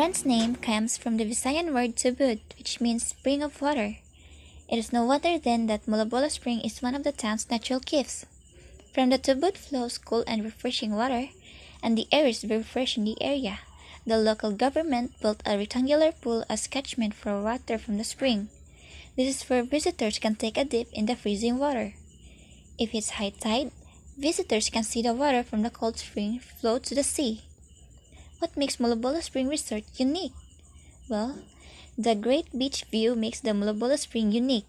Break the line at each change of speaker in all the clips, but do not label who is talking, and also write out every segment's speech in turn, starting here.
Tuburan's name comes from the Visayan word tubud, which means spring of water. It is no wonder then that Molobola Spring is one of the town's natural gifts. From the tubud flows cool and refreshing water, and the air is very fresh in the area. The local government built a rectangular pool as catchment for water from the spring. This is where visitors can take a dip in the freezing water. If it's high tide, visitors can see the water from the cold spring flow to the sea. What makes Molobola Spring Resort unique? Well, the great beach view makes the Molobola Spring unique.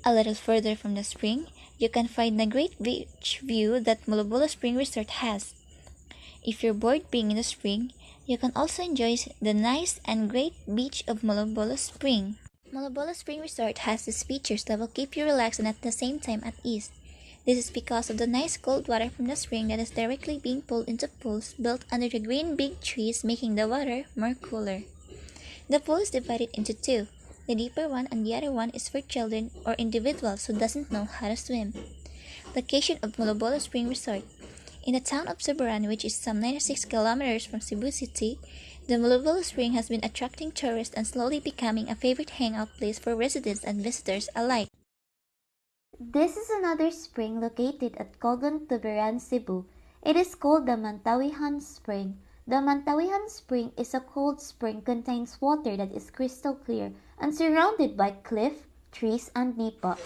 A little further from the spring, you can find the great beach view that Molobola Spring Resort has. If you're bored being in the spring, you can also enjoy the nice and great beach of Molobola Spring. Molobola Spring Resort has these features that will keep you relaxed and at the same time at ease. This is because of the nice cold water from the spring that is directly being pulled into pools built under the green big trees, making the water more cooler. The pool is divided into two. The deeper one and the other one is for children or individuals who doesn't know how to swim. Location of Molobola Spring Resort. In the town of Tuburan, which is some 96 kilometers from Cebu City, the Molobola Spring has been attracting tourists and slowly becoming a favorite hangout place for residents and visitors alike.
This is another spring located at Cogon, Tuburan, Cebu. It is called the Mantawihan Spring. The Mantawihan Spring is a cold spring contains water that is crystal clear and surrounded by cliff, trees, and nipa.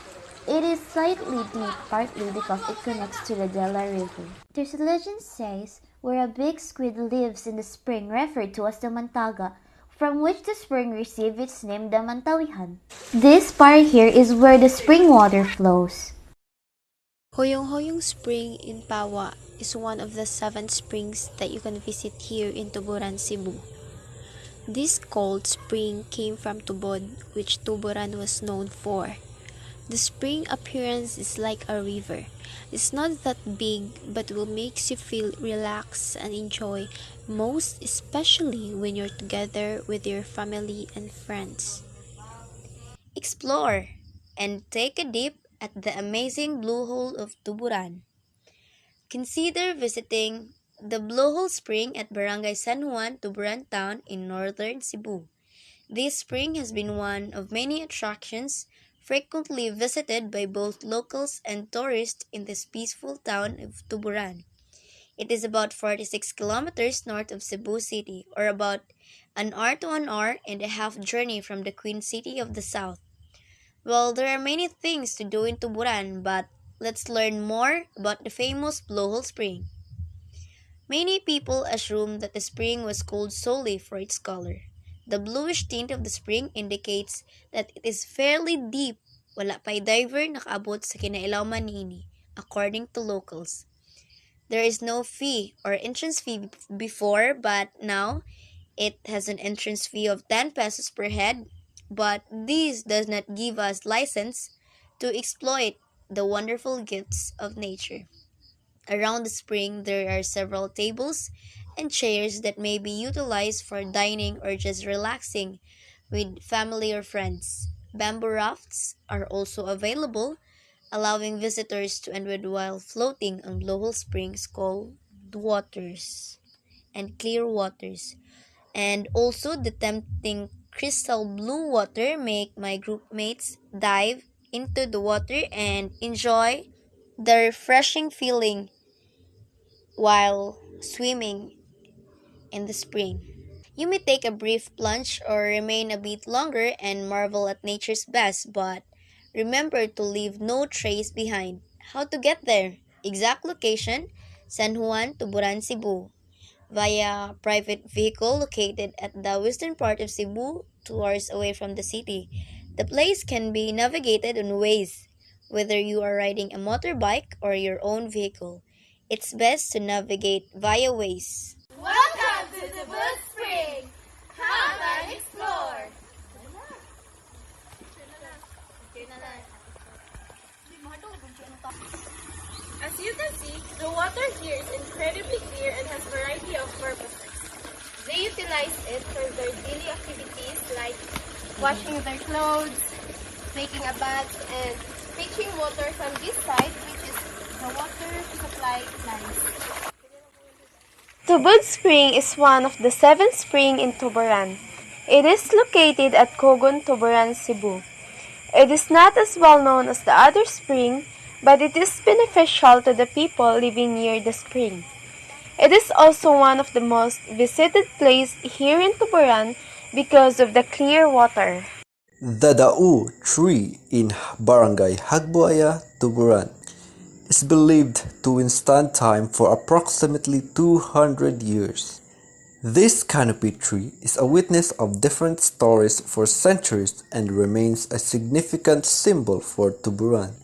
It is slightly deep partly because it connects to the Dela River. There's a legend says where a big squid lives in the spring referred to as the Mantaga, from which the spring received its name, the Mantawihan. This part here is where the spring water flows.
Hoyong-Hoyong Spring in Pawa is one of the 7 springs that you can visit here in Tuburan, Cebu. This cold spring came from Tubod, which Tuburan was known for. The spring appearance is like a river. It's not that big, but will makes you feel relaxed and enjoy, most especially when you're together with your family and friends.
Explore and take a dip at the amazing Blue Hole of Tuburan. Consider visiting the Blue Hole Spring at Barangay San Juan, Tuburan Town in northern Cebu. This spring has been one of many attractions frequently visited by both locals and tourists in this peaceful town of Tuburan. It is about 46 kilometers north of Cebu City, or about an hour to an hour and a half journey from the Queen City of the South. Well, there are many things to do in Tuburan, but let's learn more about the famous Blowhole Spring. Many people assume that the spring was called solely for its color. The bluish tint of the spring indicates that it is fairly deep. Wala pa'y diver nakaabot sa kinailaman niini, according to locals. There is no fee or entrance fee before, but now it has an entrance fee of 10 pesos per head. But this does not give us license to exploit the wonderful gifts of nature. Around the spring, there are several tables and chairs that may be utilized for dining or just relaxing with family or friends. Bamboo rafts are also available, allowing visitors to unwind while floating on Blowhole Spring's cold waters and clear waters. And also the tempting crystal blue water make my group mates dive into the water and enjoy the refreshing feeling while swimming in the spring. You may take a brief plunge or remain a bit longer and marvel at nature's best, but remember to leave no trace behind. How to get there? Exact location: San Juan, Tuburan, Cebu, via private vehicle located at the western part of Cebu, 2 hours away from the city. The place can be navigated on Waze, whether you are riding a motorbike or your own vehicle. It's best to navigate via Waze.
Welcome to the Boot Spring! Come and explore! As you can see, the water here is incredibly clear and has a variety of purposes. They utilize it for their daily activities like washing their clothes, making a bath, and fetching water from this side, which is the water supply lines. Tubod Spring is one of the 7 springs in Tuburan. It is located at Kogon, Tuburan, Cebu. It is not as well known as the other spring, but it is beneficial to the people living near the spring. It is also one of the most visited places here in Tuburan because of the clear water.
The Dau tree in Barangay Hagbuaya, Tuburan is believed to withstand time for approximately 200 years. This canopy tree is a witness of different stories for centuries and remains a significant symbol for Tuburan.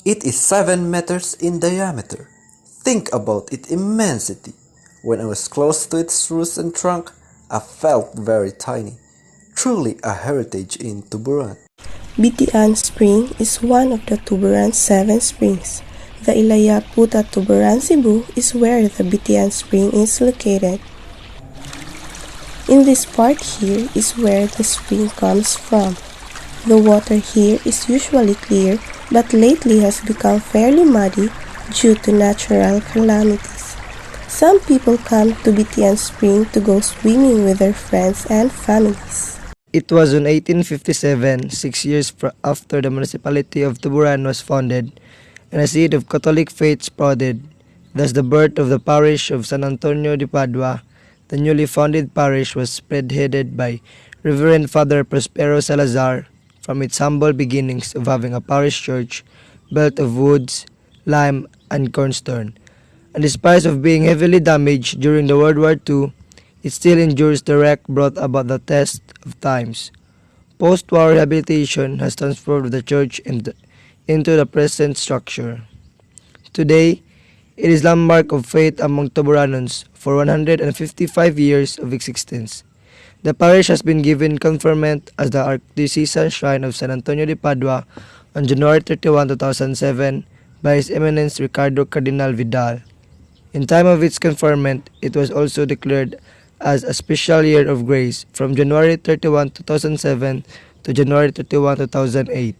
It is 7 meters in diameter. Think about its immensity. When I was close to its roots and trunk, I felt very tiny. Truly a heritage in Tuburan.
Bitian Spring is one of the Tuburan 7 springs. The Ilaya Puta Tuburan Cebu is where the Bitian Spring is located. In this part here is where the spring comes from. The water here is usually clear but lately has become fairly muddy due to natural calamities. Some people come to Bitian Spring to go swimming with their friends and families.
It was in 1857, 6 years after the municipality of Tuburan was founded, and a seed of Catholic faith sprouted, thus the birth of the parish of San Antonio de Padua. The newly founded parish was spearheaded by Reverend Father Prospero Salazar from its humble beginnings of having a parish church built of woods, lime, and cornstone. And despite of being heavily damaged during the World War II, it still endures the wreck brought about the test of times. Post-war rehabilitation has transformed the church into the present structure. Today, it is landmark of faith among Tuburanons for 155 years of existence. The parish has been given conferment as the Archdiocesan Shrine of San Antonio de Padua on January 31, 2007 by His Eminence Ricardo Cardinal Vidal. In time of its conferment, it was also declared as a special year of grace from January 31, 2007 to January 31, 2008.